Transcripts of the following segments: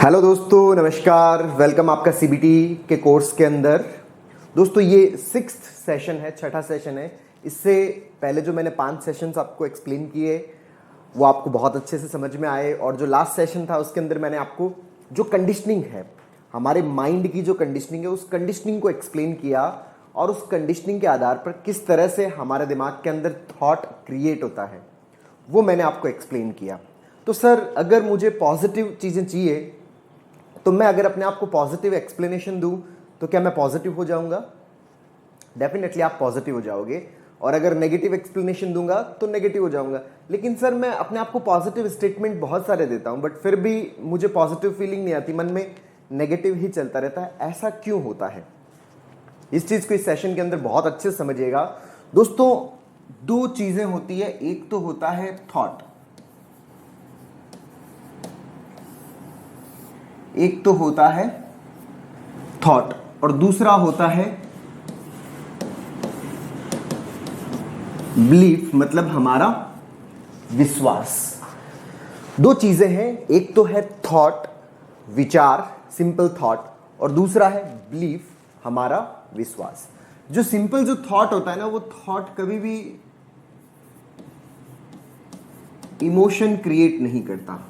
Hello दोस्तों, नमस्कार। Welcome आपका सीबीटी के कोर्स के अंदर। दोस्तों ये सिक्स्थ सेशन है, छठा सेशन है। इससे पहले जो मैंने 5 सेशंस आपको एक्सप्लेन किए वो आपको बहुत अच्छे से समझ में आए, और जो लास्ट सेशन था उसके अंदर मैंने आपको जो कंडीशनिंग है, हमारे माइंड की जो कंडीशनिंग है, उस कंडीशनिंग को एक्सप्लेन किया, और उस कंडीशनिंग के आधार पर किस तरह से हमारे दिमाग के अंदर थॉट क्रिएट होता है वो मैंने आपको एक्सप्लेन किया। तो सर, अगर मुझे पॉजिटिव चीज़ें चाहिए तो मैं अगर अपने आप को पॉजिटिव एक्सप्लेनेशन दूं तो क्या मैं पॉजिटिव हो जाऊंगा? डेफिनेटली आप पॉजिटिव हो जाओगे। और अगर नेगेटिव एक्सप्लेनेशन दूंगा तो नेगेटिव हो जाऊंगा। लेकिन सर, मैं अपने आप को पॉजिटिव स्टेटमेंट बहुत सारे देता हूं, बट फिर भी मुझे पॉजिटिव फीलिंग नहीं आती, मन में नेगेटिव ही चलता रहता है। ऐसा क्यों होता है? इस चीज को इस सेशन के अंदर बहुत अच्छे से समझिएगा। दोस्तों, 2 चीजें होती है। एक तो होता है थॉट, एक तो होता है थॉट और दूसरा होता है बिलीफ, मतलब हमारा विश्वास। 2 चीजें हैं, एक तो है थॉट, विचार, सिंपल थॉट, और दूसरा है बिलीफ, हमारा विश्वास। जो सिंपल जो थॉट होता है ना, वो थॉट कभी भी इमोशन क्रिएट नहीं करता।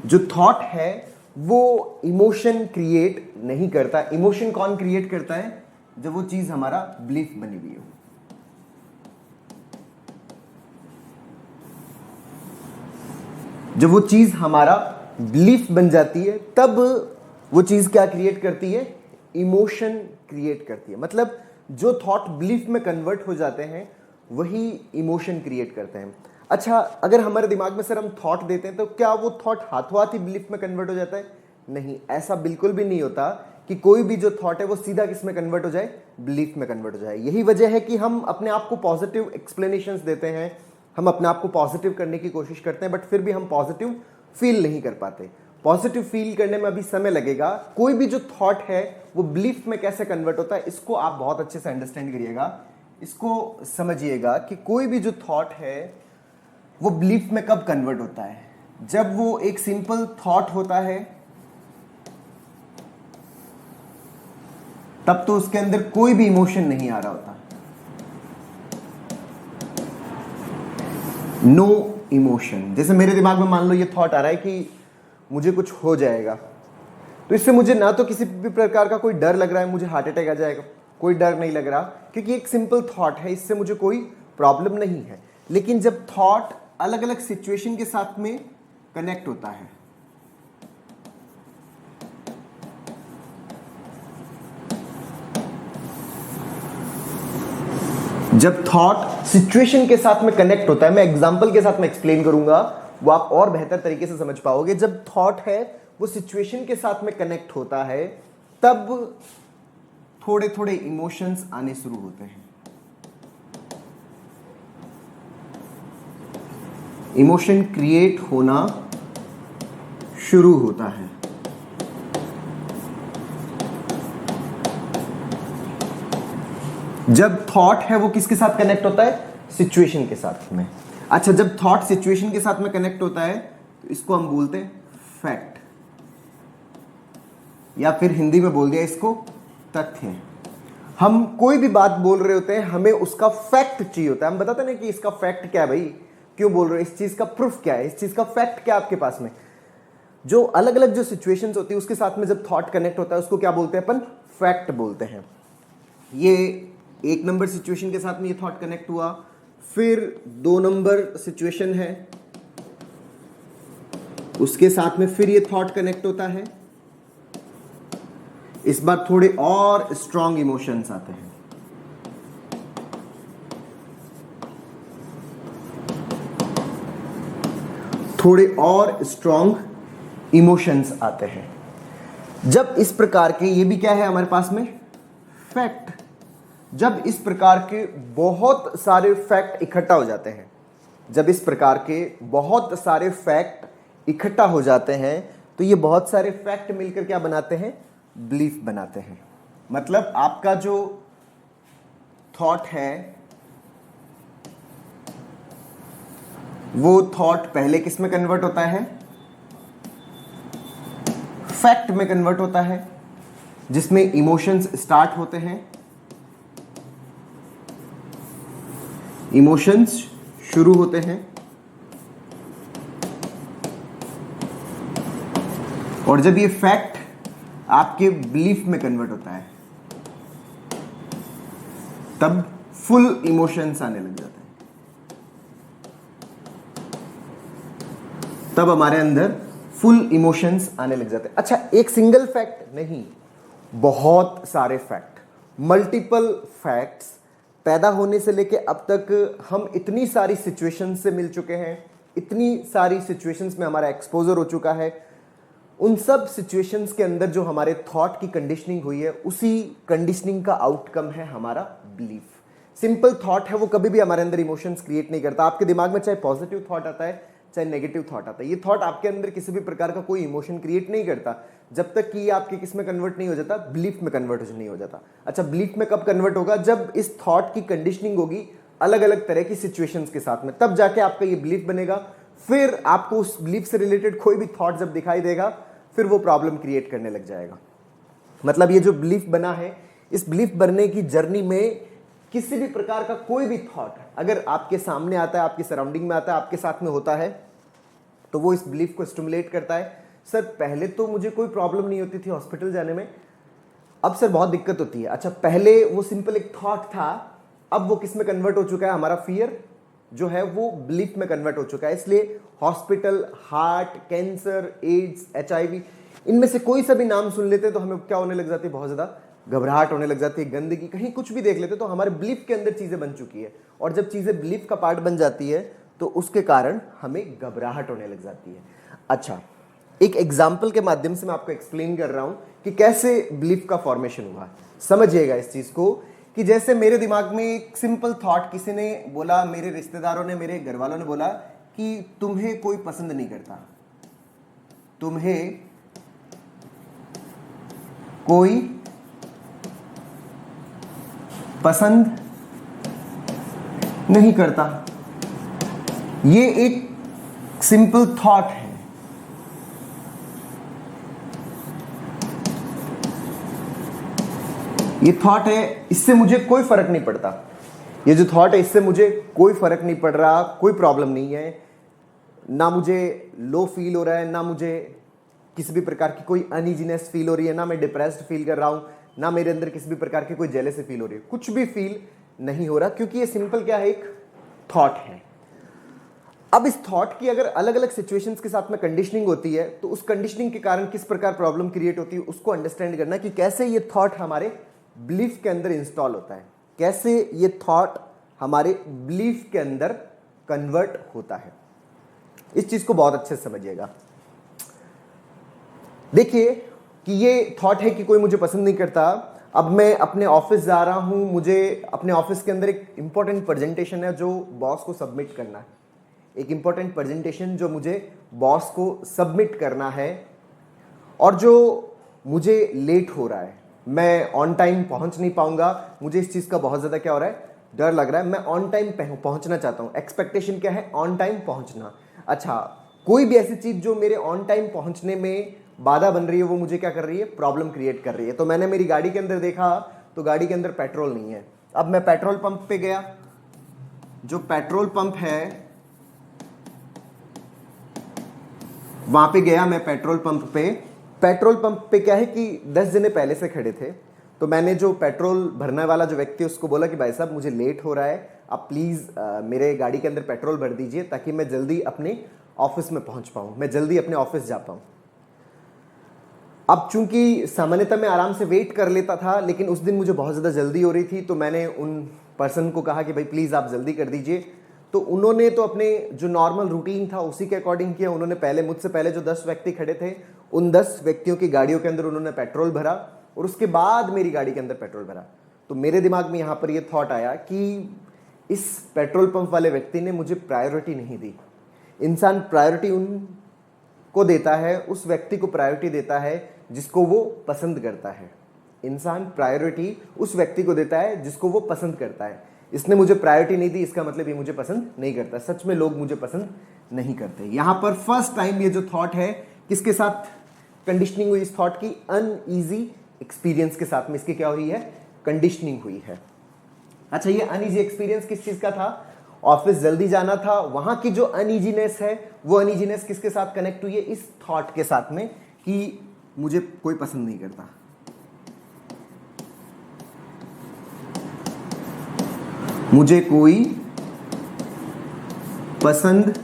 जो थॉट है वो इमोशन क्रिएट नहीं करता। इमोशन कौन क्रिएट करता है? जब वो चीज हमारा बिलीफ बनी हुई हो। जब वो चीज हमारा बिलीफ बन जाती है, तब वो चीज क्या क्रिएट करती है? इमोशन क्रिएट करती है। मतलब जो थॉट बिलीफ में कन्वर्ट हो जाते हैं वही इमोशन क्रिएट करते हैं। अच्छा, अगर हमारे दिमाग में सर हम थॉट देते हैं तो क्या वो थॉट हाथों हाथ ही बिलीफ में कन्वर्ट हो जाता है? नहीं, ऐसा बिल्कुल भी नहीं होता कि कोई भी जो थॉट है वो सीधा किस में कन्वर्ट हो जाए? बिलीफ में कन्वर्ट हो जाए। यही वजह है कि हम अपने आप को पॉजिटिव एक्सप्लेनेशंस देते हैं, हम अपने आप को पॉजिटिव करने की कोशिश करते हैं, बट फिर भी हम पॉजिटिव फील नहीं कर पाते। पॉजिटिव फील करने में अभी समय लगेगा। कोई भी जो थॉट है वो बिलीफ में कैसे कन्वर्ट होता है, इसको आप बहुत अच्छे से अंडरस्टैंड करिएगा, इसको समझिएगा कि कोई भी जो थॉट है वो बिलीफ में कब कन्वर्ट होता है? जब वो एक सिंपल थॉट होता है, तब तो उसके अंदर कोई भी इमोशन नहीं आ रहा होता, नो इमोशन। जैसे मेरे दिमाग में मान लो ये थॉट आ रहा है कि मुझे कुछ हो जाएगा, तो इससे मुझे ना तो किसी भी प्रकार का कोई डर लग रहा है, मुझे हार्ट अटैक आ जाएगा, कोई डर नहीं लग रहा, क्योंकि एक सिंपल थॉट है, इससे मुझे कोई प्रॉब्लम नहीं है। लेकिन जब थॉट अलग अलग सिचुएशन के साथ में कनेक्ट होता है, जब थॉट सिचुएशन के साथ में कनेक्ट होता है, मैं एग्जांपल के साथ में एक्सप्लेन करूंगा, वो आप और बेहतर तरीके से समझ पाओगे। जब थॉट है वो सिचुएशन के साथ में कनेक्ट होता है, तब थोड़े थोड़े इमोशंस आने शुरू होते हैं। इमोशन क्रिएट होना शुरू होता है। जब थॉट है वो किसके साथ कनेक्ट होता है? सिचुएशन के साथ में। अच्छा, जब थॉट सिचुएशन के साथ में कनेक्ट होता है तो इसको हम बोलते हैं फैक्ट, या फिर हिंदी में बोल दिया इसको तथ्य। हम कोई भी बात बोल रहे होते हैं, हमें उसका फैक्ट चाहिए होता है। हम बताते हैं कि इसका फैक्ट क्या है भाई, क्यों बोल रहे हो, इस चीज का प्रूफ क्या है, इस चीज का फैक्ट क्या है आपके पास में। जो अलग अलग जो सिचुएशंस होती है उसके साथ में जब थॉट कनेक्ट होता है उसको क्या बोलते हैं? अपन फैक्ट बोलते हैं। ये 1 नंबर सिचुएशन के साथ में ये थॉट कनेक्ट हुआ, फिर 2 नंबर सिचुएशन है उसके साथ में फिर ये थॉट कनेक्ट होता है। इस बार थोड़े और स्ट्रॉन्ग इमोशंस आते हैं। थोड़े और स्ट्रॉन्ग इमोशंस आते हैं। जब इस प्रकार के, ये भी क्या है हमारे पास में? फैक्ट। जब इस प्रकार के बहुत सारे फैक्ट इकट्ठा हो जाते हैं, जब इस प्रकार के बहुत सारे फैक्ट इकट्ठा हो जाते हैं, तो ये बहुत सारे फैक्ट मिलकर क्या बनाते हैं? बिलीफ बनाते हैं। मतलब आपका जो थॉट है वो थॉट पहले किस में कन्वर्ट होता है? फैक्ट में कन्वर्ट होता है, जिसमें इमोशंस स्टार्ट होते हैं, इमोशंस शुरू होते हैं, और जब ये फैक्ट आपके बिलीफ में कन्वर्ट होता है तब फुल इमोशंस आने लग जाते हैं, तब हमारे अंदर फुल इमोशंस आने लग जाते हैं। अच्छा, एक सिंगल फैक्ट नहीं, बहुत सारे फैक्ट, मल्टीपल फैक्ट्स पैदा होने से लेके अब तक हम इतनी सारी सिचुएशंस से मिल चुके हैं, इतनी सारी सिचुएशंस में हमारा एक्सपोजर हो चुका है। उन सब सिचुएशंस के अंदर जो हमारे थॉट की कंडीशनिंग हुई है, उसी कंडीशनिंग का आउटकम है हमारा बिलीफ। सिंपल थॉट है, वो कभी भी हमारे अंदर इमोशंस क्रिएट नहीं करता। आपके दिमाग में चाहे पॉजिटिव थॉट आता है चाहे नेगेटिव थॉट आता है, ये थॉट आपके अंदर किसी भी प्रकार का कोई इमोशन क्रिएट नहीं करता जब तक कि ये आपके किस में कन्वर्ट नहीं हो जाता, बिलीफ में कन्वर्ट नहीं हो जाता। अच्छा, बिलीफ में कब कन्वर्ट होगा? जब इस थॉट की कंडीशनिंग होगी अलग अलग तरह की सिचुएशंस के साथ में, तब जाके आपका ये बिलीफ बनेगा। फिर आपको उस बिलीफ से रिलेटेड कोई भी थॉट जब दिखाई देगा, फिर वो प्रॉब्लम क्रिएट करने लग जाएगा। मतलब ये जो बिलीफ बना है, इस बिलीफ बनने की जर्नी में किसी भी प्रकार का कोई भी थॉट अगर आपके सामने आता है, आपकी सराउंडिंग में आता है, आपके साथ में होता है, तो वो इस बिलीफ को स्टिमुलेट करता है। सर, पहले तो मुझे कोई प्रॉब्लम नहीं होती थी हॉस्पिटल जाने में, अब सर बहुत दिक्कत होती है। अच्छा, पहले वो सिंपल एक थॉट था, अब वो किस में कन्वर्ट हो चुका है? हमारा फियर जो है वो बिलीफ में कन्वर्ट हो चुका है। इसलिए hospital, heart, cancer, AIDS, HIV, इनमें से कोई सा भी नाम सुन लेते तो हमें क्या होने लग जाती है? बहुत ज्यादा घबराहट होने लग जाती है। गंदगी, कहीं कुछ भी देख लेते तो हमारे बिलीफ के अंदर चीजें बन चुकी है, और जब चीजें बिलीफ का पार्ट बन जाती है तो उसके कारण हमें घबराहट होने लग जाती है। अच्छा, एक एग्जाम्पल के माध्यम से मैं आपको एक्सप्लेन कर रहा हूं कि कैसे बिलीफ का फॉर्मेशन हुआ। समझिएगा इस चीज को, कि जैसे मेरे दिमाग में एक सिंपल थॉट किसी ने बोला, मेरे रिश्तेदारों ने, मेरे घर वालों ने बोला कि तुम्हें कोई पसंद नहीं करता, तुम्हें कोई पसंद नहीं करता। ये एक सिंपल थॉट है। ये थॉट है, इससे मुझे कोई फर्क नहीं पड़ता। ये जो थॉट है, इससे मुझे कोई फर्क नहीं पड़ रहा, कोई प्रॉब्लम नहीं है, ना मुझे लो फील हो रहा है, ना मुझे किसी भी प्रकार की कोई अनईजीनेस फील हो रही है, ना मैं डिप्रेस्ड फील कर रहा हूं, ना मेरे अंदर किसी भी प्रकार की कोई जेलसी फील हो रही है, कुछ भी फील नहीं हो रहा, क्योंकि ये सिंपल क्या है? एक थॉट है। अब इस थॉट की अगर अलग अलग सिचुएशंस के साथ में कंडीशनिंग होती है, तो उस कंडीशनिंग के कारण किस प्रकार प्रॉब्लम क्रिएट होती है, उसको अंडरस्टैंड करना कि कैसे ये थॉट हमारे बिलीफ के अंदर इंस्टॉल होता है, कैसे ये थॉट हमारे बिलीफ के अंदर कन्वर्ट होता है। इस चीज को बहुत अच्छे से समझिएगा। देखिए कि ये थॉट है कि कोई मुझे पसंद नहीं करता। अब मैं अपने ऑफिस जा रहा हूं, मुझे अपने ऑफिस के अंदर एक इंपॉर्टेंट प्रेजेंटेशन है जो बॉस को सबमिट करना है, एक इंपॉर्टेंट प्रेजेंटेशन जो मुझे बॉस को सबमिट करना है, और जो मुझे लेट हो रहा है, मैं ऑन टाइम पहुंच नहीं पाऊंगा। मुझे इस चीज का बहुत ज्यादा क्या हो रहा है? डर लग रहा है। मैं ऑन टाइम पहुंचना चाहता हूं। एक्सपेक्टेशन क्या है? ऑन टाइम पहुंचना। अच्छा, कोई भी ऐसी चीज जो मेरे ऑन टाइम पहुंचने में बाधा बन रही है, वो मुझे क्या कर रही है? प्रॉब्लम क्रिएट कर रही है। तो मैंने मेरी गाड़ी के अंदर देखा तो गाड़ी के अंदर पेट्रोल नहीं है। अब मैं पेट्रोल पंप पे गया, जो पेट्रोल पंप है वहां पे गया मैं पेट्रोल पंप पे। पेट्रोल पंप पे क्या है कि 10 जने पहले से खड़े थे, तो मैंने जो पेट्रोल भरने वाला जो व्यक्ति उसको बोला कि भाई साहब मुझे लेट हो रहा है, आप प्लीज मेरे गाड़ी के अंदर पेट्रोल भर दीजिए ताकि मैं जल्दी अपने ऑफिस में पहुंच पाऊं, मैं जल्दी अपने ऑफिस जा पाऊं। अब चूंकि सामान्यतः मैं आराम से वेट कर लेता था, लेकिन उस दिन मुझे बहुत ज़्यादा जल्दी हो रही थी, तो मैंने उन पर्सन को कहा कि भाई प्लीज़ आप जल्दी कर दीजिए। तो उन्होंने तो अपने जो नॉर्मल रूटीन था उसी के अकॉर्डिंग किया। उन्होंने पहले मुझसे पहले जो 10 व्यक्ति खड़े थे, उन 10 व्यक्तियों की गाड़ियों के अंदर उन्होंने पेट्रोल भरा, और उसके बाद मेरी गाड़ी के अंदर पेट्रोल भरा। तो मेरे दिमाग में यहाँ पर ये थॉट आया कि इस पेट्रोल पंप वाले व्यक्ति ने मुझे प्रायोरिटी नहीं दी। इंसान प्रायोरिटी उनको देता है, उस व्यक्ति को प्रायोरिटी देता है जिसको वो पसंद करता है। इंसान प्रायोरिटी उस व्यक्ति को देता है जिसको वो पसंद करता है। इसने मुझे प्रायोरिटी नहीं दी, इसका मतलब ये मुझे पसंद नहीं करता। सच में लोग मुझे पसंद नहीं करते। यहां पर फर्स्ट टाइम ये जो थॉट है किसके साथ कंडीशनिंग हुई इस थॉट की, अनईजी एक्सपीरियंस के साथ में इसकी क्या हुई है, कंडीशनिंग हुई है। अच्छा, ये अनईजी एक्सपीरियंस किस चीज का था, ऑफिस जल्दी जाना था, वहां की जो अनईजीनेस है वो अनईजीनेस किसके साथ कनेक्ट हुई है, इस थॉट के साथ में कि मुझे कोई पसंद नहीं करता, मुझे कोई पसंद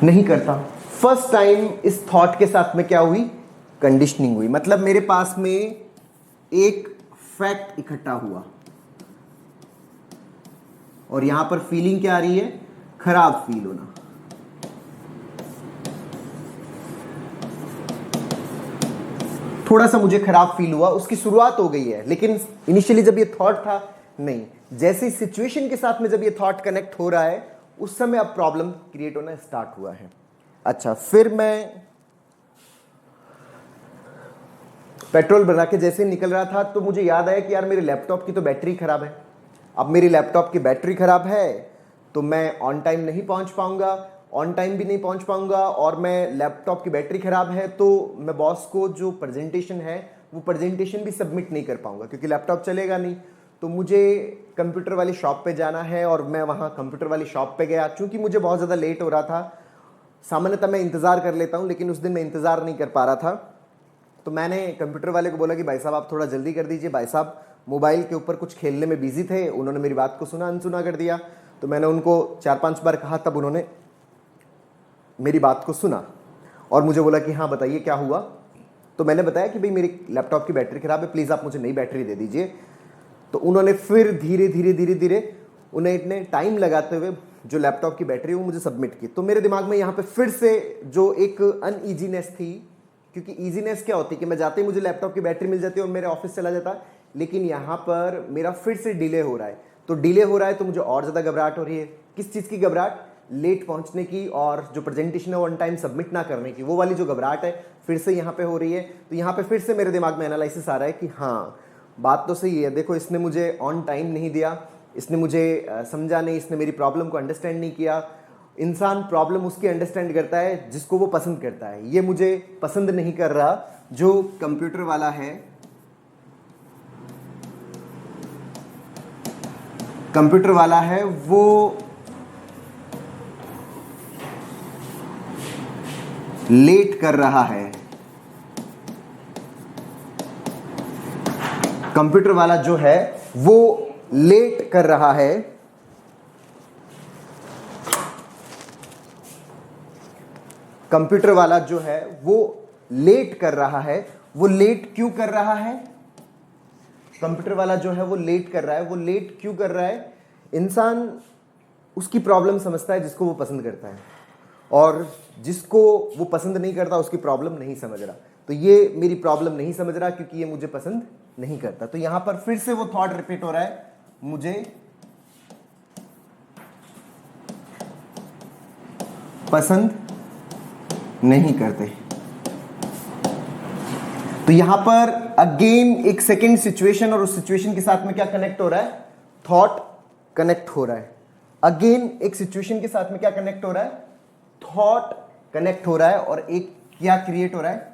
नहीं करता। फर्स्ट टाइम इस थॉट के साथ में क्या हुई, कंडीशनिंग हुई। मतलब मेरे पास में एक फैक्ट इकट्ठा हुआ और यहां पर फीलिंग क्या आ रही है, खराब फील होना। थोड़ा सा मुझे खराब फील हुआ, उसकी शुरुआत हो गई है, लेकिन इनिशियली जब ये थॉट था नहीं, जैसे सिचुएशन के साथ में जब ये थॉट कनेक्ट हो रहा है उस समय अब प्रॉब्लम क्रिएट होना स्टार्ट हुआ है। अच्छा, फिर मैं पेट्रोल भरा के जैसे निकल रहा था तो मुझे याद आया कि यार मेरे लैपटॉप की तो बैटरी खराब है। अब मेरी लैपटॉप की बैटरी खराब है तो मैं ऑन टाइम नहीं पहुंच पाऊंगा, ऑन टाइम भी नहीं पहुंच पाऊंगा, और मैं लैपटॉप की बैटरी खराब है तो मैं बॉस को जो प्रेजेंटेशन है वो प्रेजेंटेशन भी सबमिट नहीं कर पाऊंगा क्योंकि लैपटॉप चलेगा नहीं। तो मुझे कंप्यूटर वाली शॉप पे जाना है और मैं वहाँ कंप्यूटर वाली शॉप पे गया। चूंकि मुझे बहुत ज़्यादा लेट हो रहा था, सामान्यतः मैं इंतज़ार कर लेता हूँ लेकिन उस दिन मैं इंतज़ार नहीं कर पा रहा था, तो मैंने कंप्यूटर वाले को बोला कि भाई साहब आप थोड़ा जल्दी कर दीजिए। भाई साहब मोबाइल के ऊपर कुछ खेलने में बिजी थे, उन्होंने मेरी बात को सुना अनसुना कर दिया। तो मैंने उनको 4-5 बार कहा, तब उन्होंने मेरी बात को सुना और मुझे बोला कि हाँ बताइए क्या हुआ। तो मैंने बताया कि भाई मेरी लैपटॉप की बैटरी ख़राब है, प्लीज़ आप मुझे नई बैटरी दे दीजिए। तो उन्होंने फिर धीरे धीरे उन्हें इतने टाइम लगाते हुए जो लैपटॉप की बैटरी वो मुझे सबमिट की। तो मेरे दिमाग में यहाँ पे फिर से जो एक अनईजीनेस थी, क्योंकि ईजीनेस क्या होती है कि मैं जाते ही मुझे लैपटॉप की बैटरी मिल जाती है और मेरे ऑफिस चला जाता, लेकिन यहाँ पर मेरा फिर से डिले हो रहा है। तो डिले हो रहा है तो मुझे और ज़्यादा घबराहट हो रही है। किस चीज़ की घबराहट, लेट पहुँचने की और जो प्रेजेंटेशन है ऑन टाइम सबमिट ना करने की, वो वाली जो घबराहट है फिर से यहाँ पे हो रही है। तो यहाँ पे फिर से मेरे दिमाग में एनालिसिस आ रहा है कि हाँ बात तो सही है, देखो इसने मुझे ऑन टाइम नहीं दिया, इसने मुझे समझा नहीं, इसने मेरी प्रॉब्लम को अंडरस्टैंड नहीं किया। इंसान प्रॉब्लम उसकी अंडरस्टैंड करता है जिसको वो पसंद करता है, ये मुझे पसंद नहीं कर रहा। जो कंप्यूटर वाला है, कंप्यूटर वाला है वो लेट कर रहा है, कंप्यूटर वाला जो है वो लेट कर रहा है। कंप्यूटर वाला जो है वो लेट कर रहा है। वो लेट क्यों कर रहा है, कंप्यूटर वाला जो है वो लेट कर रहा है। वो लेट क्यों कर रहा है, इंसान उसकी प्रॉब्लम समझता है जिसको वो पसंद करता है, और जिसको वो पसंद नहीं करता उसकी प्रॉब्लम नहीं समझ रहा। तो ये मेरी प्रॉब्लम नहीं समझ रहा क्योंकि ये मुझे पसंद नहीं करता। तो यहां पर फिर से वो थॉट रिपीट हो रहा है, मुझे पसंद नहीं करते। तो यहां पर अगेन एक सेकेंड सिचुएशन, और उस सिचुएशन के साथ में क्या कनेक्ट हो रहा है, थॉट कनेक्ट हो रहा है। अगेन एक सिचुएशन के साथ में क्या कनेक्ट हो रहा है, थॉट कनेक्ट हो रहा है, और एक क्या क्रिएट हो रहा है,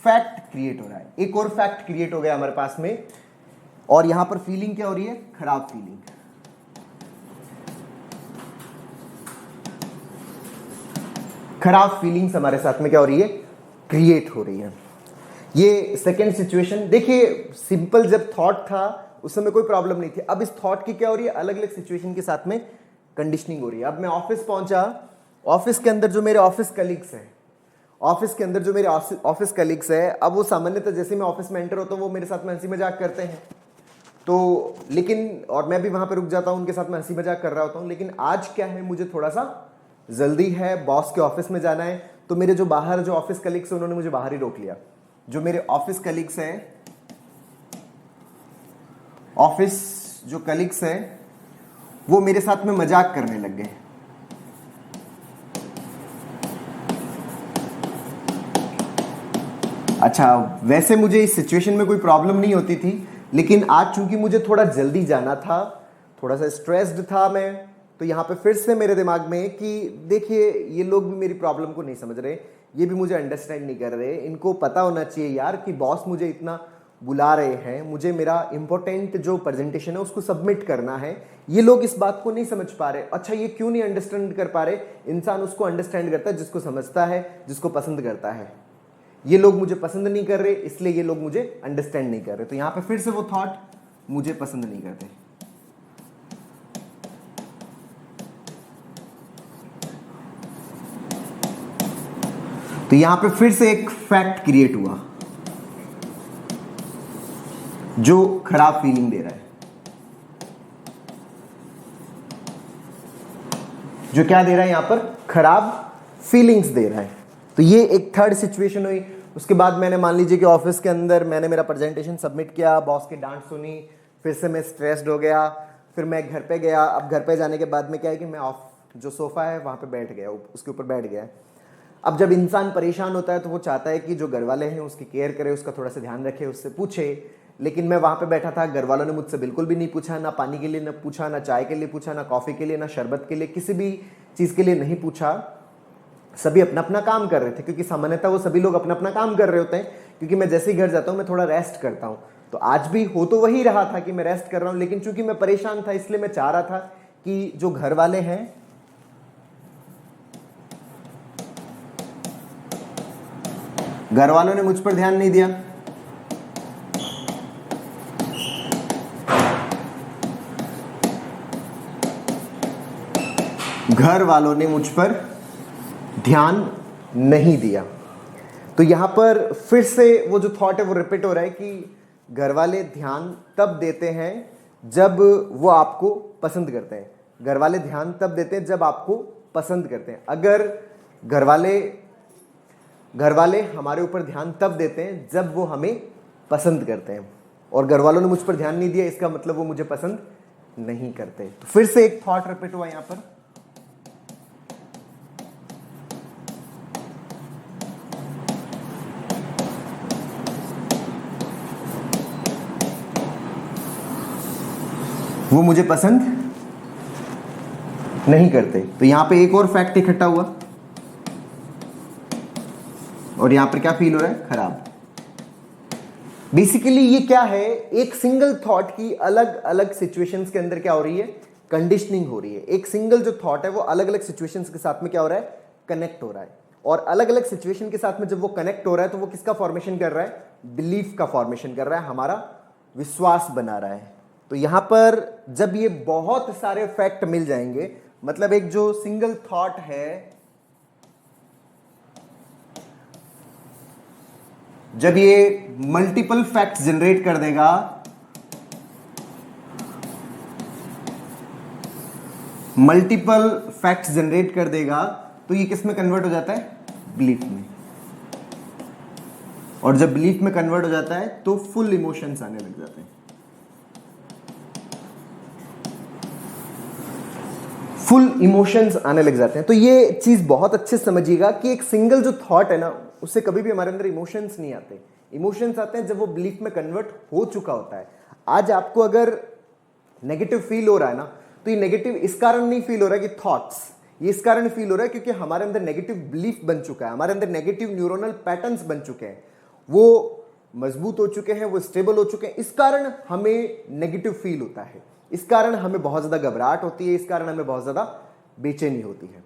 फैक्ट क्रिएट हो रहा है। एक और फैक्ट क्रिएट हो गया हमारे पास में, और यहां पर फीलिंग क्या हो रही है, खराब फीलिंग। खराब फीलिंग्स हमारे साथ में क्या हो रही है, क्रिएट हो रही है। ये सेकेंड सिचुएशन देखिए, सिंपल जब थॉट था उस समय कोई प्रॉब्लम नहीं थी। अब इस थॉट की क्या हो रही है, अलग अलग सिचुएशन के साथ में कंडीशनिंग हो रही है। अब मैं ऑफिस पहुंचा, ऑफिस के अंदर जो मेरे ऑफिस कलीग्स हैं, ऑफिस के अंदर जो मेरे ऑफिस कलीग्स है, अब वो सामान्यतः जैसे मैं ऑफिस में एंटर होता हूँ वो मेरे साथ में हंसी मजाक करते हैं। तो लेकिन और मैं भी वहां पर रुक जाता हूँ, उनके साथ में हंसी मजाक कर रहा होता हूँ। लेकिन आज क्या है, मुझे थोड़ा सा जल्दी है, बॉस के ऑफिस में जाना है। तो मेरे जो बाहर जो ऑफिस कलीग्स हैं उन्होंने मुझे बाहर ही रोक लिया। जो मेरे ऑफिस कलीग्स हैं, ऑफिस जो कलीग्स हैं वो मेरे साथ में मजाक करने लग गए। अच्छा, वैसे मुझे इस सिचुएशन में कोई प्रॉब्लम नहीं होती थी, लेकिन आज चूंकि मुझे थोड़ा जल्दी जाना था, थोड़ा सा स्ट्रेस्ड था मैं, तो यहाँ पे फिर से मेरे दिमाग में कि देखिए ये लोग भी मेरी प्रॉब्लम को नहीं समझ रहे, ये भी मुझे अंडरस्टैंड नहीं कर रहे, इनको पता होना चाहिए यार कि बॉस मुझे इतना बुला रहे हैं, मुझे मेरा इंपॉर्टेंट जो प्रेजेंटेशन है उसको सबमिट करना है, ये लोग इस बात को नहीं समझ पा रहे। अच्छा ये क्यों नहीं अंडरस्टैंड कर पा रहे? इंसान उसको अंडरस्टैंड करता है जिसको समझता है, जिसको पसंद करता है। ये लोग मुझे पसंद नहीं कर रहे, इसलिए ये लोग मुझे अंडरस्टैंड नहीं कर रहे। तो यहां पे फिर से वो थॉट, मुझे पसंद नहीं करते। तो यहां पे फिर से एक फैक्ट क्रिएट हुआ जो खराब फीलिंग दे रहा है। जो क्या दे रहा है यहां पर? खराब फीलिंग्स दे रहा है। तो ये एक थर्ड सिचुएशन हुई। उसके बाद मैंने मान लीजिए कि ऑफिस के अंदर मैंने मेरा प्रेजेंटेशन सबमिट किया, बॉस की डांट सुनी, फिर से मैं स्ट्रेस्ड हो गया, फिर मैं घर पे गया। अब घर पे जाने के बाद में क्या है कि मैं जो सोफा है वहां पे बैठ गया, उसके ऊपर बैठ गया। अब जब इंसान परेशान होता है तो वो चाहता है कि जो घर वाले हैं उसकी केयर करे, उसका थोड़ा सा ध्यान रखे, उससे पूछे। लेकिन मैं वहां पे बैठा था, घर वालों ने मुझसे बिल्कुल भी नहीं पूछा, ना पानी के लिए ना पूछा, ना चाय के लिए पूछा, ना कॉफी के लिए, ना शरबत के लिए, किसी भी चीज के लिए नहीं पूछा। सभी अपना अपना काम कर रहे थे, क्योंकि सामान्यतः वो सभी लोग अपना अपना काम कर रहे होते हैं। क्योंकि मैं जैसे ही घर जाता हूँ मैं थोड़ा रेस्ट करता हूँ, तो आज भी हो तो वही रहा था कि मैं रेस्ट कर रहा हूँ, लेकिन चूंकि मैं परेशान था इसलिए मैं चाह रहा था कि जो घर वाले हैं घर वालों ने मुझ पर ध्यान नहीं दिया। घर वालों ने मुझ पर ध्यान नहीं दिया। तो यहां पर फिर से वो जो थॉट है वो रिपीट हो रहा है कि घर वाले ध्यान तब देते हैं जब वो आपको पसंद करते हैं। घर वाले ध्यान तब देते हैं जब आपको पसंद करते हैं। अगर घर वाले हमारे ऊपर ध्यान तब देते हैं जब वो हमें पसंद करते हैं, और घर वालों ने मुझ पर ध्यान नहीं दिया, इसका मतलब वो मुझे पसंद नहीं करते। तो फिर से एक थॉट रिपीट हुआ यहां पर। वो मुझे पसंद नहीं करते। तो यहां पे एक और फैक्ट इकट्ठा हुआ, और यहां पर क्या फील हो रहा है? खराब। बेसिकली ये क्या है? एक सिंगल थॉट की अलग अलग सिचुएशंस के अंदर क्या हो रही है? कंडीशनिंग हो रही है। एक सिंगल जो थॉट है वो अलग अलग सिचुएशंस के साथ में क्या हो रहा है? कनेक्ट हो रहा है। और अलग अलग सिचुएशन के साथ में जब वो कनेक्ट हो रहा है तो वो किसका फॉर्मेशन कर रहा है? बिलीफ का फॉर्मेशन कर रहा है, हमारा विश्वास बना रहा है। तो यहां पर जब ये बहुत सारे फैक्ट मिल जाएंगे, मतलब एक जो सिंगल थॉट है, जब ये मल्टीपल फैक्ट्स जनरेट कर देगा, मल्टीपल फैक्ट्स जनरेट कर देगा, तो ये किस में कन्वर्ट हो जाता है? बिलीफ में। और जब बिलीफ में कन्वर्ट हो जाता है तो फुल इमोशंस आने लग जाते हैं। फुल इमोशंस आने लग जाते हैं। तो ये चीज बहुत अच्छे से समझिएगा कि एक सिंगल जो थॉट है ना, उससे कभी भी हमारे अंदर इमोशंस नहीं आते। इमोशंस आते हैं जब वो बिलीफ में कन्वर्ट हो चुका होता है। आज आपको अगर नेगेटिव फील हो रहा है ना, तो ये नेगेटिव इस कारण नहीं फील हो रहा है कि थॉट्स, ये इस कारण फील हो रहा है क्योंकि हमारे अंदर नेगेटिव बिलीफ बन चुका है, हमारे अंदर नेगेटिव न्यूरोनल पैटर्न्स बन चुके हैं, वो मजबूत हो चुके हैं, वो स्टेबल हो चुके हैं। इस कारण हमें नेगेटिव फील होता है, इस कारण हमें बहुत ज्यादा घबराहट होती है, इस कारण हमें बहुत ज्यादा बेचैनी होती है।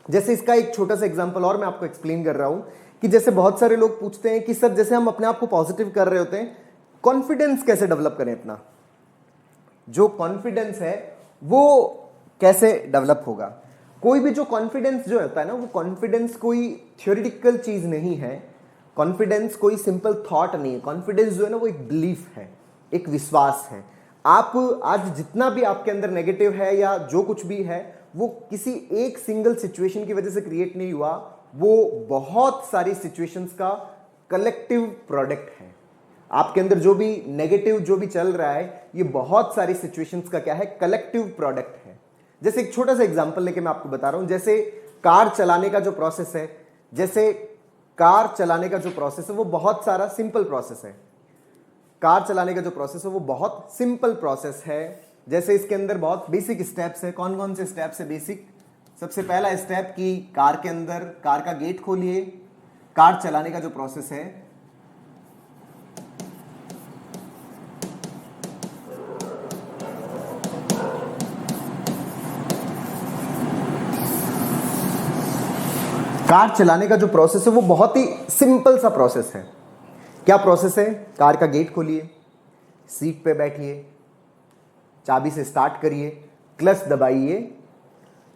जैसे इसका एक छोटा सा एग्जांपल और मैं आपको एक्सप्लेन कर रहा हूं कि जैसे बहुत सारे लोग पूछते हैं कि सर जैसे हम अपने आप को पॉजिटिव कर रहे होते हैं, कॉन्फिडेंस कैसे डेवलप करें? अपना जो कॉन्फिडेंस है वो कैसे डेवलप होगा? कोई भी जो कॉन्फिडेंस जो होता है ना, वो कॉन्फिडेंस कोई थ्योरेटिकल चीज नहीं है, कॉन्फिडेंस कोई सिंपल थॉट नहीं है। कॉन्फिडेंस जो है ना वो एक बिलीफ है, एक विश्वास है। आप आज जितना भी आपके अंदर नेगेटिव है या जो कुछ भी है, वो किसी एक सिंगल सिचुएशन की वजह से क्रिएट नहीं हुआ, वो बहुत सारी सिचुएशंस का कलेक्टिव प्रोडक्ट है। आपके अंदर जो भी नेगेटिव जो भी चल रहा है, ये बहुत सारी सिचुएशंस का क्या है? कलेक्टिव प्रोडक्ट है। जैसे एक छोटा सा एग्जांपल लेके मैं आपको बता रहा हूं। जैसे कार चलाने का जो प्रोसेस है, जैसे कार चलाने का जो प्रोसेस है वो बहुत सारा सिंपल प्रोसेस है। कार चलाने का जो प्रोसेस है वो बहुत सिंपल प्रोसेस है। जैसे इसके अंदर बहुत बेसिक स्टेप्स है। कौन कौन से स्टेप्स है बेसिक? सबसे पहला स्टेप कि कार के अंदर कार का गेट खोलिए, कार चलाने का जो प्रोसेस है कार चलाने का जो प्रोसेस है वो बहुत ही सिंपल सा प्रोसेस है। क्या प्रोसेस है? कार का गेट खोलिए, सीट पे बैठिए, चाबी से स्टार्ट करिए, क्लच दबाइए,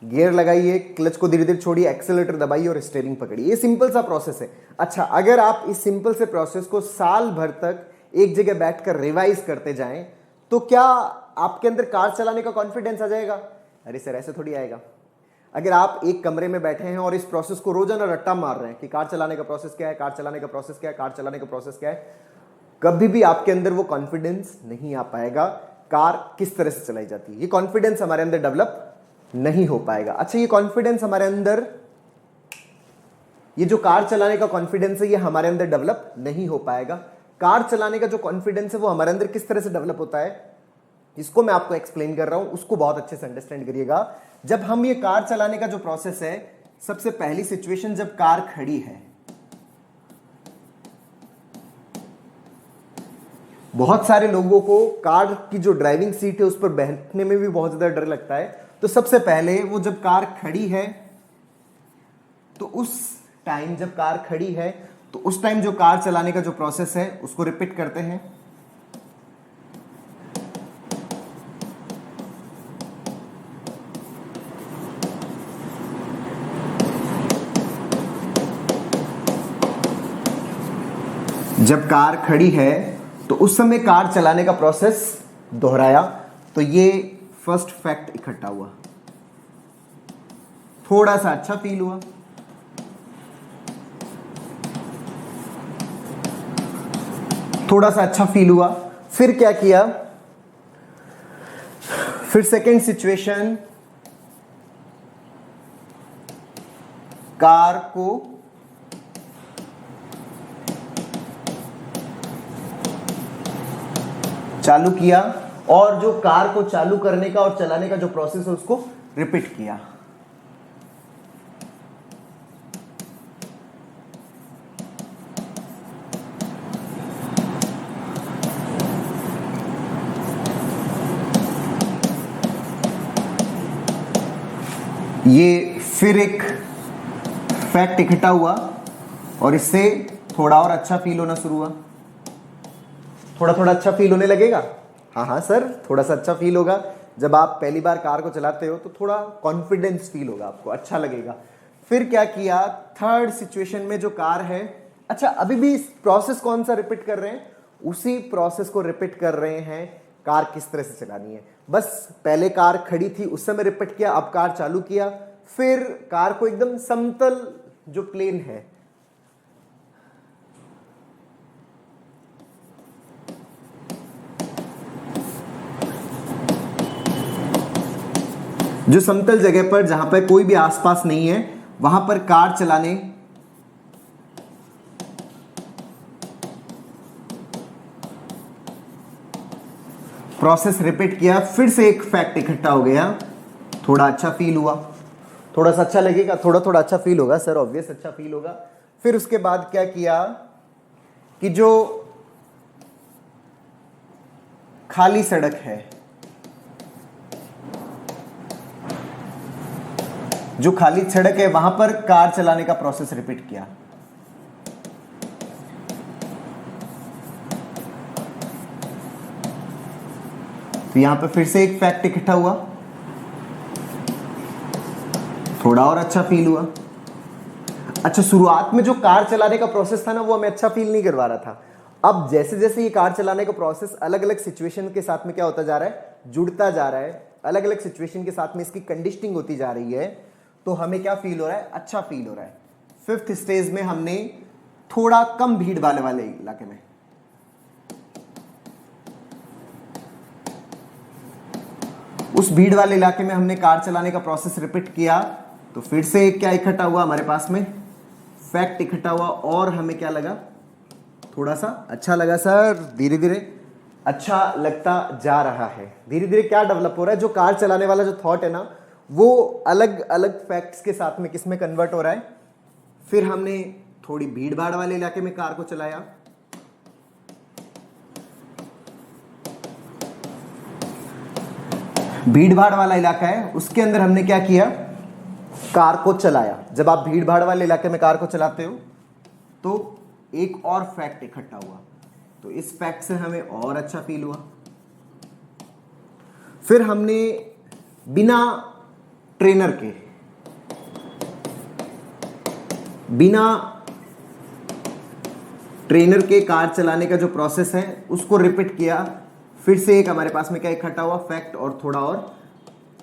गियर लगाइए, क्लच को धीरे धीरे छोड़िए, एक्सेलेरेटर दबाइए और स्टीयरिंग पकड़िए। ये सिंपल सा प्रोसेस है। अच्छा, अगर आप इस सिंपल से प्रोसेस को साल भर तक एक जगह बैठकर रिवाइज करते जाएं तो क्या आपके अंदर कार चलाने का कॉन्फिडेंस आ जाएगा? अरे सर, ऐसे थोड़ी आएगा। अगर आप एक कमरे में बैठे हैं और इस प्रोसेस को रोजाना रट्टा मार रहे हैं कि कार चलाने का प्रोसेस क्या है, कार चलाने का प्रोसेस क्या है, कार चलाने का प्रोसेस क्या है, कभी भी आपके अंदर वो कॉन्फिडेंस नहीं आ पाएगा कार किस तरह से चलाई जाती है। ये कॉन्फिडेंस हमारे अंदर डेवलप नहीं हो पाएगा। अच्छा, ये कॉन्फिडेंस हमारे अंदर, ये जो कार चलाने का कॉन्फिडेंस है ये हमारे अंदर डेवलप नहीं हो पाएगा। कार चलाने का जो कॉन्फिडेंस है वो हमारे अंदर किस तरह से डेवलप होता है, इसको मैं आपको एक्सप्लेन कर रहा हूं, उसको बहुत अच्छे से अंडरस्टैंड करिएगा। जब हम ये कार चलाने का जो प्रोसेस है, सबसे पहली सिचुएशन जब कार खड़ी है, बहुत सारे लोगों को कार की जो ड्राइविंग सीट है उस पर बैठने में भी बहुत ज्यादा डर लगता है। तो सबसे पहले वो जब कार खड़ी है तो उस टाइम जब कार खड़ी है तो उस टाइम जो कार चलाने का जो प्रोसेस है उसको रिपीट करते हैं। जब कार खड़ी है तो उस समय कार चलाने का प्रोसेस दोहराया। तो ये फर्स्ट फैक्ट इकट्ठा हुआ, थोड़ा सा अच्छा फील हुआ, थोड़ा सा अच्छा फील हुआ। फिर क्या किया? फिर सेकेंड सिचुएशन, कार को चालू किया और जो कार को चालू करने का और चलाने का जो प्रोसेस है उसको रिपीट किया। ये फिर एक फैक्ट इकट्ठा हुआ और इससे थोड़ा और अच्छा फील होना शुरू हुआ। थोड़ा थोड़ा अच्छा फील होने लगेगा। हाँ सर, थोड़ा सा अच्छा फील होगा। जब आप पहली बार कार को चलाते हो तो थोड़ा कॉन्फिडेंस फील होगा, आपको अच्छा लगेगा। फिर क्या किया? थर्ड सिचुएशन में जो कार है, अच्छा अभी भी इस प्रोसेस कौन सा रिपीट कर रहे हैं? उसी प्रोसेस को रिपीट कर रहे हैं, कार किस तरह से चलानी है। बस पहले कार खड़ी थी उस समय रिपीट किया, अब कार चालू किया, फिर कार को एकदम समतल जो प्लेन है, जो समतल जगह पर जहां पर कोई भी आसपास नहीं है वहां पर कार चलाने प्रोसेस रिपीट किया। फिर से एक फैक्ट इकट्ठा हो गया, थोड़ा अच्छा फील हुआ, थोड़ा सा अच्छा लगेगा, थोड़ा थोड़ा अच्छा फील होगा सर, ऑब्वियस अच्छा फील होगा। फिर उसके बाद क्या किया कि जो खाली सड़क है, जो खाली सड़क है वहां पर कार चलाने का प्रोसेस रिपीट किया। तो यहां पर फिर से एक फैक्ट इकट्ठा हुआ, थोड़ा और अच्छा फील हुआ। अच्छा, शुरुआत में जो कार चलाने का प्रोसेस था ना वो हमें अच्छा फील नहीं करवा रहा था। अब जैसे जैसे ये कार चलाने का प्रोसेस अलग अलग सिचुएशन के साथ में क्या होता जा रहा है, जुड़ता जा रहा है, अलग अलग सिचुएशन के साथ में इसकी कंडीशनिंग होती जा रही है, तो हमें क्या फील हो रहा है? अच्छा फील हो रहा है। फिफ्थ स्टेज में हमने थोड़ा कम भीड़ वाले इलाके में, उस भीड़ वाले इलाके में हमने कार चलाने का प्रोसेस रिपीट किया। तो फिर से क्या इकट्ठा हुआ हमारे पास में? फैक्ट इकट्ठा हुआ और हमें क्या लगा? थोड़ा सा अच्छा लगा सर, धीरे धीरे अच्छा लगता जा रहा है। धीरे धीरे क्या डेवलप हो रहा है, जो कार चलाने वाला जो थॉट है ना, वो अलग अलग फैक्ट्स के साथ में किस में कन्वर्ट हो रहा है। फिर हमने थोड़ी भीड़ भाड़ वाले इलाके में कार को चलाया, भीड़ भाड़ वाला इलाका है उसके अंदर हमने क्या किया, कार को चलाया। जब आप भीड़ भाड़ वाले इलाके में कार को चलाते हो तो एक और फैक्ट इकट्ठा हुआ, तो इस फैक्ट से हमें और अच्छा फील हुआ। फिर हमने बिना ट्रेनर के, कार चलाने का जो प्रोसेस है उसको रिपीट किया। फिर से एक हमारे पास में क्या इकट्ठा हुआ, फैक्ट, और थोड़ा और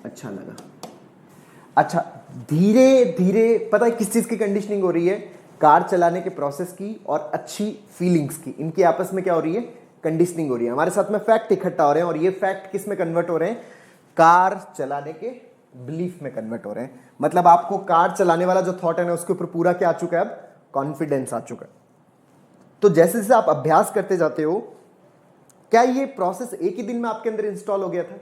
अच्छा लगा। अच्छा, धीरे धीरे पता है किस चीज की कंडीशनिंग हो रही है, कार चलाने के प्रोसेस की और अच्छी फीलिंग्स की, इनकी आपस में क्या हो रही है, कंडीशनिंग हो रही है। हमारे साथ में फैक्ट इकट्ठा हो रहे हैं और ये फैक्ट किस में कन्वर्ट हो रहे हैं, कार चलाने के बिलीफ में कन्वर्ट हो रहे हैं। मतलब आपको कार चलाने वाला जो थॉट है ना उसके ऊपर पूरा क्या आ चुका है, अब कॉन्फिडेंस आ चुका है। तो जैसे जैसे आप अभ्यास करते जाते हो, क्या ये प्रोसेस एक ही दिन में आपके अंदर इंस्टॉल हो गया था?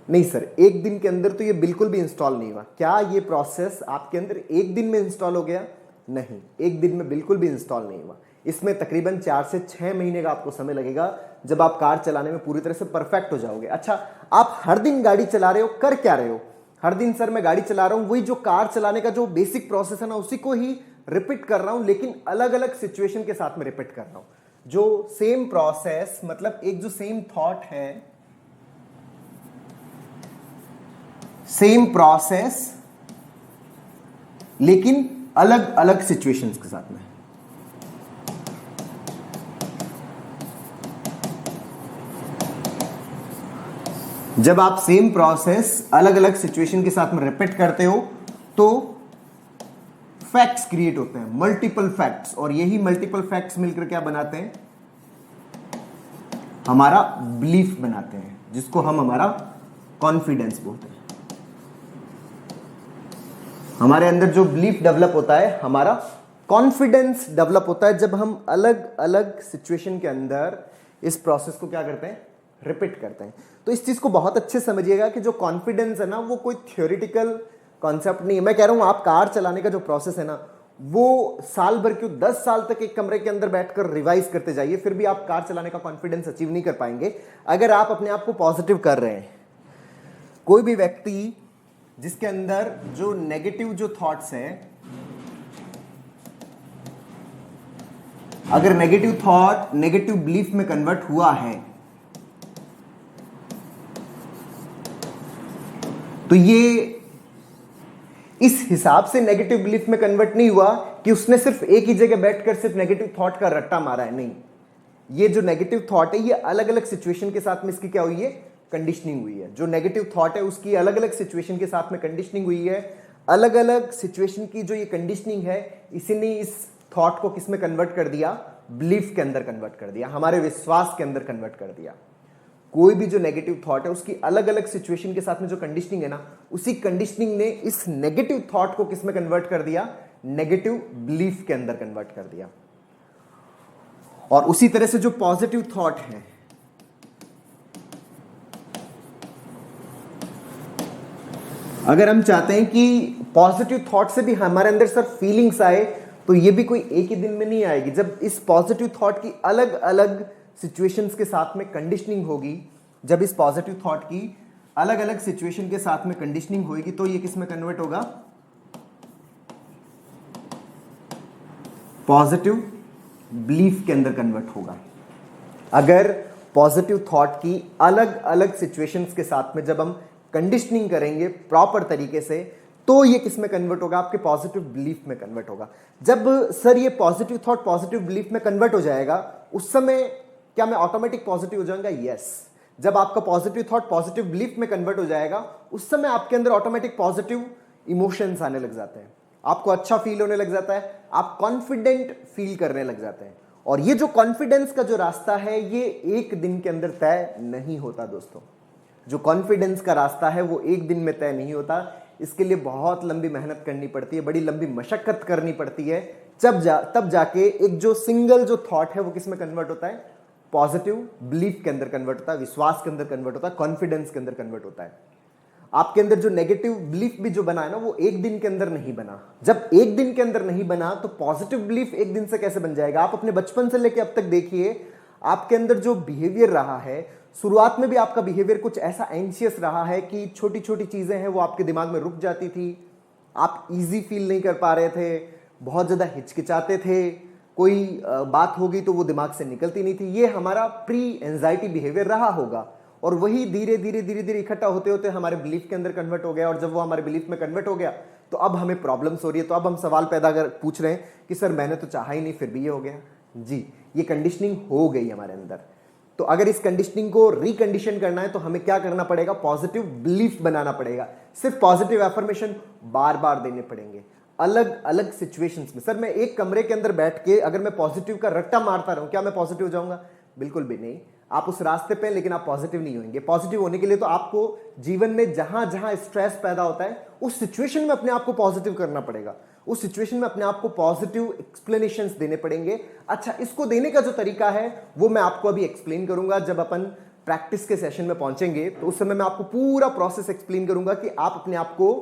नहीं सर, एक दिन के अंदर तो ये बिल्कुल भी इंस्टॉल नहीं हुआ। क्या ये प्रोसेस आपके अंदर एक दिन में इंस्टॉल हो गया? नहीं, एक दिन में बिल्कुल भी इंस्टॉल नहीं हुआ। इसमें तकरीबन 4 से 6 महीने का आपको समय लगेगा, जब आप कार चलाने में पूरी तरह से परफेक्ट हो जाओगे। अच्छा, आप हर दिन गाड़ी चला रहे हो, कर क्या रहे हो? हर दिन सर मैं गाड़ी चला रहा हूं, वही जो कार चलाने का जो बेसिक प्रोसेस है ना उसी को ही रिपीट कर रहा हूं, लेकिन अलग अलग सिचुएशन के साथ में रिपीट कर रहा हूं। जो सेम प्रोसेस, मतलब एक जो सेम थॉट है, सेम प्रोसेस लेकिन अलग अलग सिचुएशंस के साथ में। जब आप सेम प्रोसेस अलग अलग सिचुएशन के साथ में रिपीट करते हो तो फैक्ट्स क्रिएट होते हैं, मल्टीपल फैक्ट्स, और यही मल्टीपल फैक्ट्स मिलकर क्या बनाते हैं, हमारा बिलीफ बनाते हैं, जिसको हम हमारा कॉन्फिडेंस बोलते हैं। हमारे अंदर जो बिलीफ डेवलप होता है, हमारा कॉन्फिडेंस डेवलप होता है, जब हम अलग अलग सिचुएशन के अंदर इस प्रोसेस को क्या करते हैं, रिपीट करते हैं। तो इस चीज को बहुत अच्छे से समझिएगा कि जो कॉन्फिडेंस है ना, वो कोई थ्योरेटिकल कॉन्सेप्ट नहीं है। मैं कह रहा हूं आप कार चलाने का जो प्रोसेस है ना, वो साल भर क्यों 10 साल तक एक कमरे के अंदर बैठकर रिवाइज करते जाइए, फिर भी आप कार चलाने का कॉन्फिडेंस अचीव नहीं कर पाएंगे अगर आप अपने आप को पॉजिटिव कर रहे हैं। कोई भी व्यक्ति जिसके अंदर जो नेगेटिव जो थॉट्स हैं, अगर नेगेटिव थॉट नेगेटिव बिलीफ में कन्वर्ट हुआ है तो ये इस हिसाब से नेगेटिव बिलीफ में कन्वर्ट नहीं हुआ कि उसने सिर्फ एक ही जगह बैठकर सिर्फ नेगेटिव थॉट का रट्टा मारा है। नहीं, ये जो नेगेटिव थॉट है ये अलग अलग सिचुएशन के साथ में इसकी क्या हुई है, कंडीशनिंग हुई है। जो नेगेटिव थॉट है उसकी अलग अलग सिचुएशन के साथ में कंडीशनिंग हुई है। अलग अलग सिचुएशन की जो ये कंडीशनिंग है, इसी ने इस थॉट को किस में कन्वर्ट कर दिया, बिलीफ के अंदर कन्वर्ट कर दिया, हमारे विश्वास के अंदर कन्वर्ट कर दिया। कोई भी जो नेगेटिव थॉट है उसकी अलग अलग सिचुएशन के साथ में जो कंडीशनिंग है ना, उसी कंडीशनिंग ने इस नेगेटिव थॉट को किस में कन्वर्ट कर दिया, नेगेटिव बिलीफ के अंदर कन्वर्ट कर दिया। और उसी तरह से जो पॉजिटिव थॉट है, अगर हम चाहते हैं कि पॉजिटिव थॉट से भी हमारे अंदर सर फीलिंग्स आए, तो ये भी कोई एक ही दिन में नहीं आएगी। जब इस पॉजिटिव थॉट की अलग अलग सिचुएशंस के साथ में कंडीशनिंग होगी, जब इस पॉजिटिव थॉट की अलग अलग सिचुएशन के साथ में कंडीशनिंग होगी, तो ये किस में कन्वर्ट होगा, पॉजिटिव बिलीफ के अंदर कन्वर्ट होगा। अगर पॉजिटिव थॉट की अलग अलग सिचुएशंस के साथ में जब हम कंडीशनिंग करेंगे प्रॉपर तरीके से, तो ये किस में कन्वर्ट होगा, आपके पॉजिटिव बिलीफ में कन्वर्ट होगा। जब सर ये पॉजिटिव थॉट पॉजिटिव बिलीफ में कन्वर्ट हो जाएगा, उस समय क्या मैं ऑटोमेटिक पॉजिटिव हो जाऊंगा? यस। जब आपका पॉजिटिव थॉट पॉजिटिव बिलीफ में कन्वर्ट हो जाएगा, उस समय आपके अंदर ऑटोमेटिक पॉजिटिव इमोशंस आने लग जाते हैं, आपको अच्छा फील होने लग जाता है, आप कॉन्फिडेंट फील करने लग जाते हैं। और ये जो कॉन्फिडेंस का जो रास्ता है, ये एक दिन के अंदर तय नहीं होता दोस्तों। जो कॉन्फिडेंस का रास्ता है वो एक दिन में तय नहीं होता, इसके लिए बहुत लंबी मेहनत करनी पड़ती है, बड़ी लंबी मशक्कत करनी पड़ती है। तब जाके एक जो सिंगल जो थॉट है वो किस में कन्वर्ट होता है, पॉजिटिव बिलीफ के अंदर कन्वर्ट होता है, विश्वास के अंदर कन्वर्ट होता है, कॉन्फिडेंस के अंदर कन्वर्ट होता है। आपके अंदर जो नेगेटिव बिलीफ भी जो बना है ना, वो एक दिन के अंदर नहीं बना। जब एक दिन के अंदर नहीं बना तो पॉजिटिव बिलीफ एक दिन से कैसे बन जाएगा? आप अपने बचपन से लेकर अब तक देखिए, आपके अंदर जो बिहेवियर रहा है, शुरुआत में भी आपका बिहेवियर कुछ ऐसा एंशियस रहा है कि छोटी छोटी चीजें हैं वो आपके दिमाग में रुक जाती थी, आप इजी फील नहीं कर पा रहे थे, बहुत ज्यादा हिचकिचाते थे, कोई बात होगी तो वो दिमाग से निकलती नहीं थी। ये हमारा प्री एंजाइटी बिहेवियर रहा होगा, और वही धीरे धीरे धीरे धीरे इकट्ठा होते होते हमारे बिलीफ के अंदर कन्वर्ट हो गया। और जब वो हमारे बिलीफ में कन्वर्ट हो गया तो अब हमें प्रॉब्लम्स हो रही है। तो अब हम सवाल पैदा कर पूछ रहे हैं कि सर मैंने तो चाहा ही नहीं फिर भी ये हो गया। जी, ये कंडीशनिंग हो गई हमारे अंदर। तो अगर इस कंडीशनिंग को रिकंडीशन करना है तो हमें क्या करना पड़ेगा? पॉजिटिव बिलीफ बनाना पड़ेगा। सिर्फ पॉजिटिव एफर्मेशन बार बार देने पड़ेंगे अलग अलग सिचुएशंस में। सर मैं एक कमरे के अंदर बैठ के अगर मैं पॉजिटिव का रट्टा मारता रहूं, क्या मैं पॉजिटिव हो जाऊंगा? बिल्कुल भी नहीं। आप उस रास्ते पे, लेकिन आप पॉजिटिव नहीं होंगे। पॉजिटिव होने के लिए तो आपको जीवन में जहां जहां स्ट्रेस पैदा होता है उस सिचुएशन में अपने आप को पॉजिटिव करना पड़ेगा। उस सिचुएशन में अपने आप को पॉजिटिव एक्सप्लेनेशंस देने पड़ेंगे। अच्छा, इसको देने का जो तरीका है वो मैं आपको अभी एक्सप्लेन करूंगा। जब अपन प्रैक्टिस के सेशन में पहुंचेंगे तो उस समय मैं आपको पूरा प्रोसेस एक्सप्लेन करूंगा कि आप अपने आप को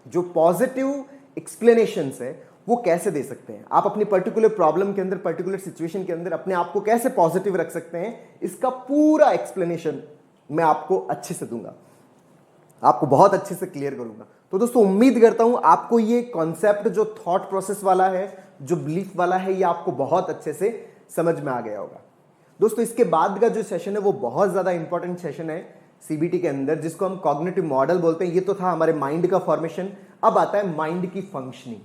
जो पॉजिटिव एक्सप्लेनेशंस है वो कैसे दे सकते हैं। आप अपनी पर्टिकुलर प्रॉब्लम के अंदर, पर्टिकुलर सिचुएशन के अंदर अपने आप को कैसे पॉजिटिव रख सकते हैं, इसका पूरा एक्सप्लेनेशन मैं आपको अच्छे से दूंगा, आपको बहुत अच्छे से क्लियर करूंगा। तो दोस्तों उम्मीद करता हूं आपको ये कॉन्सेप्ट जो थॉट प्रोसेस वाला है, जो बिलीफ वाला है, ये आपको बहुत अच्छे से समझ में आ गया होगा। दोस्तों इसके बाद का जो सेशन है वो बहुत ज्यादा इंपॉर्टेंट सेशन है सीबीटी के अंदर, जिसको हम कॉग्निटिव मॉडल बोलते हैं। ये तो था हमारे माइंड का फॉर्मेशन। अब आता है माइंड की फंक्शनिंग।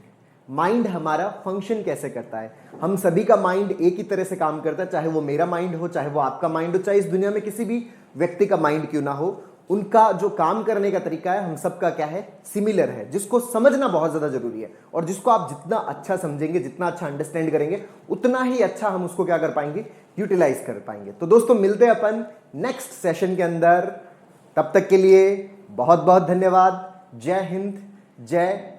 माइंड हमारा फंक्शन कैसे करता है। हम सभी का माइंड एक ही तरह से काम करता है, चाहे वो मेरा माइंड हो, चाहे वो आपका माइंड हो, चाहे इस दुनिया में किसी भी व्यक्ति का माइंड क्यों ना हो, उनका जो काम करने का तरीका है हम सबका क्या है? सिमिलर है, जिसको समझना बहुत ज्यादा जरूरी है। और जिसको आप जितना अच्छा समझेंगे, जितना अच्छा अंडरस्टैंड करेंगे, उतना ही अच्छा हम उसको क्या कर पाएंगे? यूटिलाइज कर पाएंगे। तो दोस्तों मिलते हैं अपन नेक्स्ट सेशन के अंदर। तब तक के लिए बहुत बहुत धन्यवाद। जय हिंद, जय